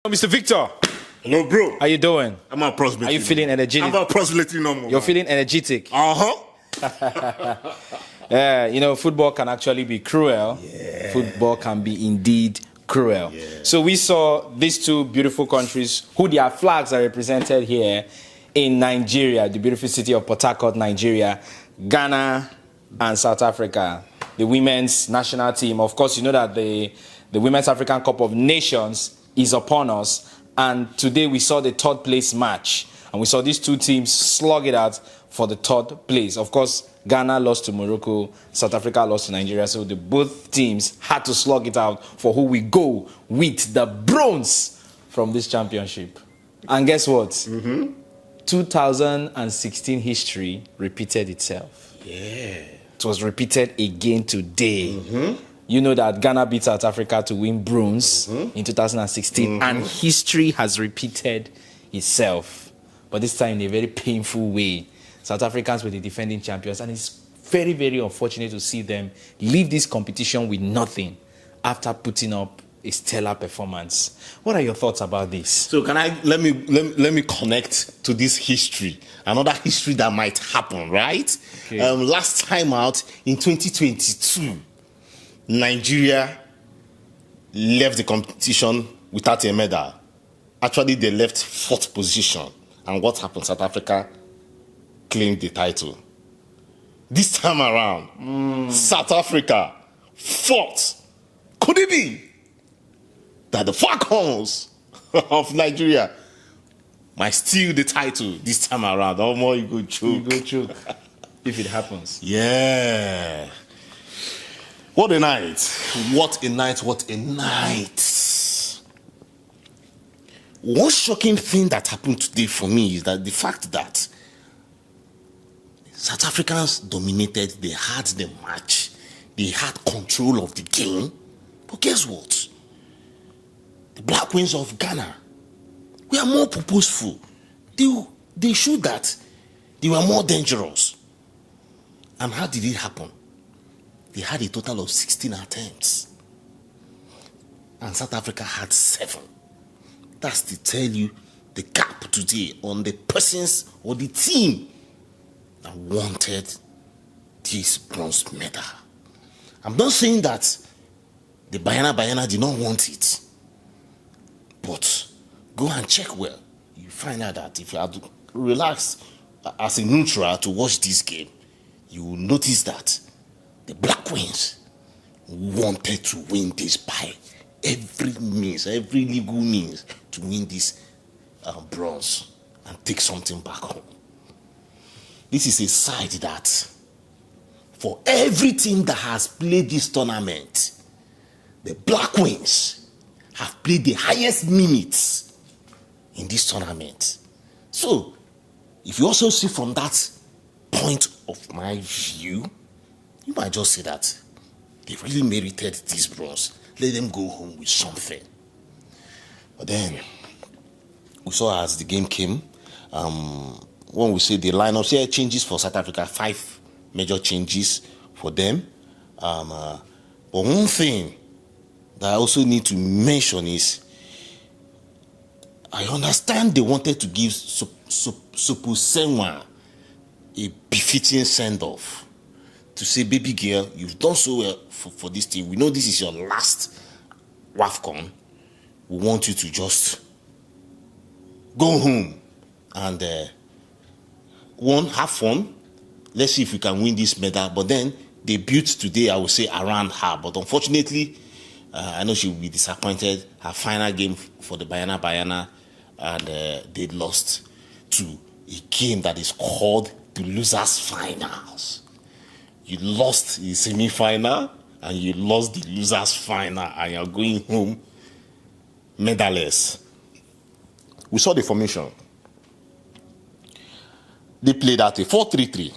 Mr. Victor. Hello, bro. How you doing? I'm approximately. Are you feeling energetic? I'm approximately normal. You're feeling energetic. Yeah, you know, football can actually be cruel. Yeah. Football can be indeed cruel. Yeah. So we saw these two beautiful countries who their flags are represented here in Nigeria, the beautiful city of Port Harcourt, Nigeria, Ghana and South Africa. The women's national team. Of course, you know that the Women's African Cup of Nations is upon us. And today we saw the third place match. And we saw these two teams slug it out for the third place. Of course, Ghana lost to Morocco, South Africa lost to Nigeria. So the both teams had to slug it out for who we go with the bronze from this championship. And guess what? 2016 history repeated itself. Yeah. It was repeated again today. You know that Ghana beat South Africa to win bronze in 2016, and history has repeated itself. But this time in a very painful way. South Africans were the defending champions, and it's very, very unfortunate to see them leave this competition with nothing after putting up a stellar performance. What are your thoughts about this? So let me connect to this history, another history that might happen, right? Okay. Last time out in 2022, Nigeria left the competition without a medal. Actually, they left fourth position. And what happened? South Africa claimed the title. This time around, South Africa fourth. Could it be that the Wafcons of Nigeria might steal the title this time around? Oh, more you go choke. You go choke if it happens. Yeah. What a night. What a night. What a night. One shocking thing that happened today for me is that the fact that South Africans dominated, they had the match, they had control of the game. But guess what? The Black Queens of Ghana were more purposeful. They showed that they were more dangerous. And how did it happen? They had a total of 16 attempts. And South Africa had 7. That's to tell you the gap today on the persons or the team that wanted this bronze medal. I'm not saying that the Bayana did not want it. But go and check well. You find out that if you have to relax as a neutral to watch this game, you will notice that the Black Queens wanted to win this by every means, every legal means to win this bronze and take something back home. This is a side that for every team that has played this tournament, the Black Queens have played the highest minutes in this tournament. So, if you also see from that point of my view, you might just say that they really merited this bronze. Let them go home with something. But then, we saw as the game came, when we say the lineups, here changes for South Africa, 5 major changes for them. But one thing that I also need to mention is, I understand they wanted to give Supusenwa a befitting send-off. To say, baby girl, you've done so well for this team. We know this is your last Wafcon. We want you to just go home and have fun. Let's see if we can win this medal. But then they built today, I would say, around her. But unfortunately, I know she will be disappointed. Her final game for the Bayana, and they lost to a game that is called the Losers Finals. You lost the semi-final and you lost the Losers Final, and you're going home medalless. We saw the formation. They played at a 4-3-3.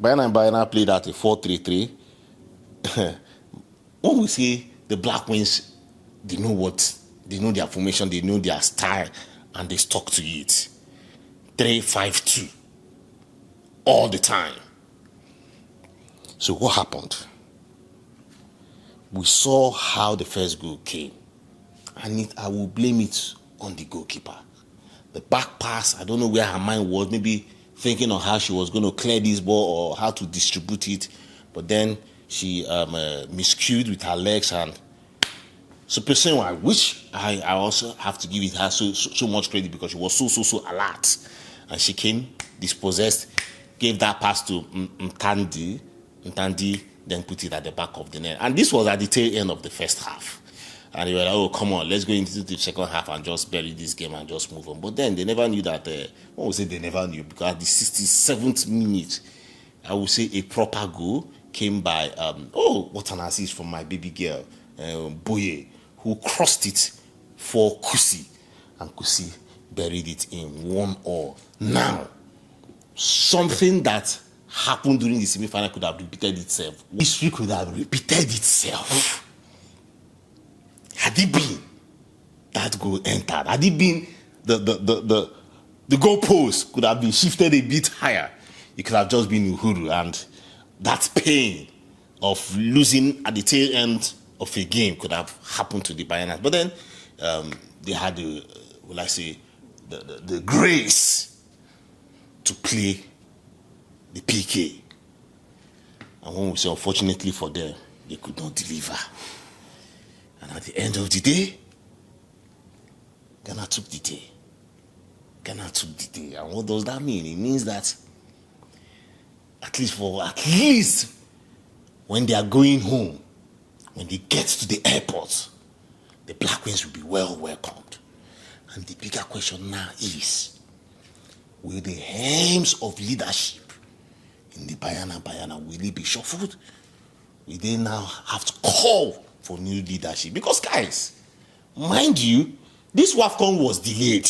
Bayana played at a 4-3-3. When we say the Black Queens, they know their formation, they know their style, and they stuck to it. 3-5-2 all the time. So what happened? We saw how the first goal came. and I will blame it on the goalkeeper. The back pass, I don't know where her mind was, maybe thinking of how she was going to clear this ball or how to distribute it, but then she miscued with her legs, and so personally, which I also have to give it her so much credit, because she was so alert, and she came dispossessed, gave that pass to Ntandi, then put it at the back of the net, and this was at the tail end of the first half. And they were like, oh, come on, let's go into the second half and just bury this game and just move on. But then they never knew that, what was it they never knew? Because at the 67th minute, I would say a proper goal came by, what an assist from my baby girl, Boye, who crossed it for Kusi. And Kusi buried it in 1-1. Now, something that happened during the semi-final could have repeated itself. History could have repeated itself. Had it been that goal entered, had it been the goalpost could have been shifted a bit higher, it could have just been Uhuru, and that pain of losing at the tail end of a game could have happened to the Bananas. But then they had the grace to play the PK, and when we say unfortunately for them, they could not deliver. And at the end of the day, Ghana took the day. And what does that mean? It means that at least when they are going home, when they get to the airport, the Black Queens will be well welcomed. And the bigger question now is, will the helms of leadership in the Bayana, will it be shuffled? Will they now have to call for new leadership? Because guys, mind you, this Wafcon was delayed,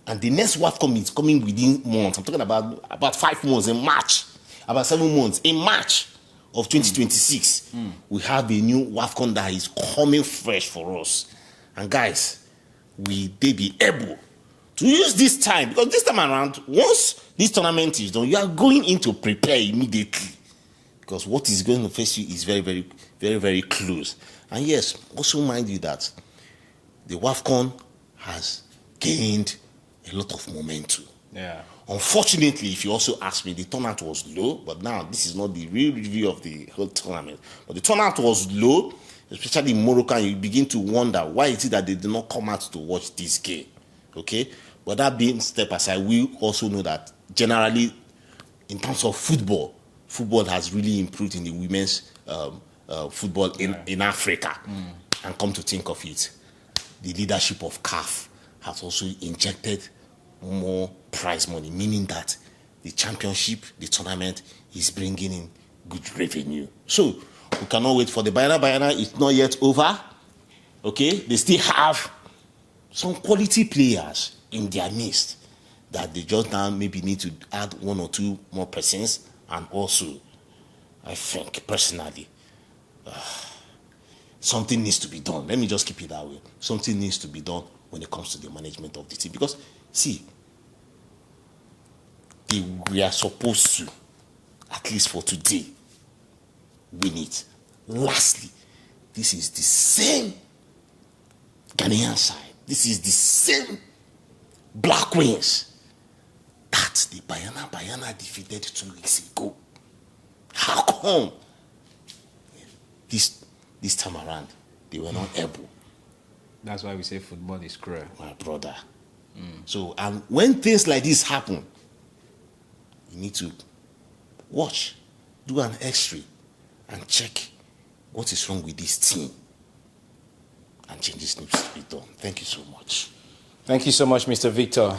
and the next Wafcon is coming within months. I'm talking about 5 months in March, about 7 months in March of 2026. We have a new Wafcon that is coming fresh for us, and guys, will they be able to use this time? Because this time around, once this tournament is done, you are going in to prepare immediately, because what is going to face you is very close. And yes, also mind you that the Wafcon has gained a lot of momentum. Yeah. Unfortunately, if you also ask me, the turnout was low, but now this is not the real review of the whole tournament. But the turnout was low, especially in Morocco, and you begin to wonder why is it that they did not come out to watch this game. Okay? But that being step aside, we also know that generally, in terms of football has really improved in the women's football in Africa. And come to think of it, the leadership of CAF has also injected more prize money, meaning that the championship, the tournament, is bringing in good revenue. So we cannot wait for the Bayana. It's not yet over. Okay, they still have some quality players in their midst that they just now maybe need to add 1 or 2 more persons. And also, I think personally, something needs to be done. Let me just keep it that way. Something needs to be done when it comes to the management of the team. Because, see, we are supposed to, at least for today, win it. Lastly, this is the same Ghanaian side. This is the same Black Queens that the Bayana defeated 2 weeks ago. How come this time around they were not able? That's why we say football is cruel, my brother. So, and when things like this happen, you need to watch, do an X-ray, and check what is wrong with this team, and changes needs to be done. Thank you so much. Thank you so much, Mr. Victor.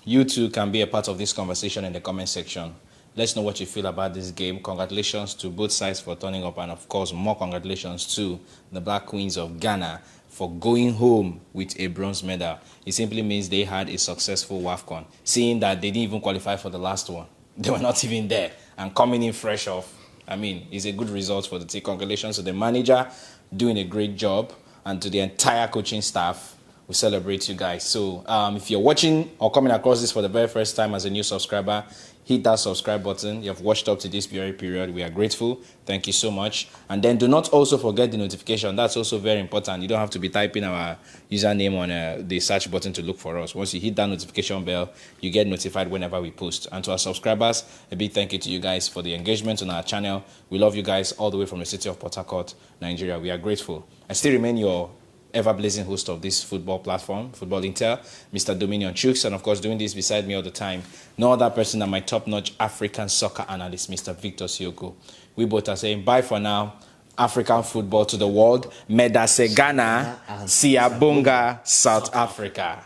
You too can be a part of this conversation in the comment section. Let's know what you feel about this game. Congratulations to both sides for turning up, and of course, more congratulations to the Black Queens of Ghana for going home with a bronze medal. It simply means they had a successful Wafcon, seeing that they didn't even qualify for the last one. They were not even there, and coming in fresh off. I mean, it's a good result for the team. Congratulations to the manager, doing a great job, and to the entire coaching staff. We celebrate you guys. So if you're watching or coming across this for the very first time as a new subscriber, hit that subscribe button. You have watched up to this very period. We are grateful. Thank you so much. And then do not also forget the notification. That's also very important. You don't have to be typing our username on the search button to look for us. Once you hit that notification bell, you get notified whenever we post. And to our subscribers, a big thank you to you guys for the engagement on our channel. We love you guys all the way from the city of Port Harcourt, Nigeria. We are grateful. I still remain your ever-blazing host of this football platform, Football Intel, Mr. Dominion Chooks, and of course doing this beside me all the time, no other person than my top-notch African soccer analyst, Mr. Victor Sioko. We both are saying bye for now. African football to the world. Medase Ghana, Siabunga, South Africa.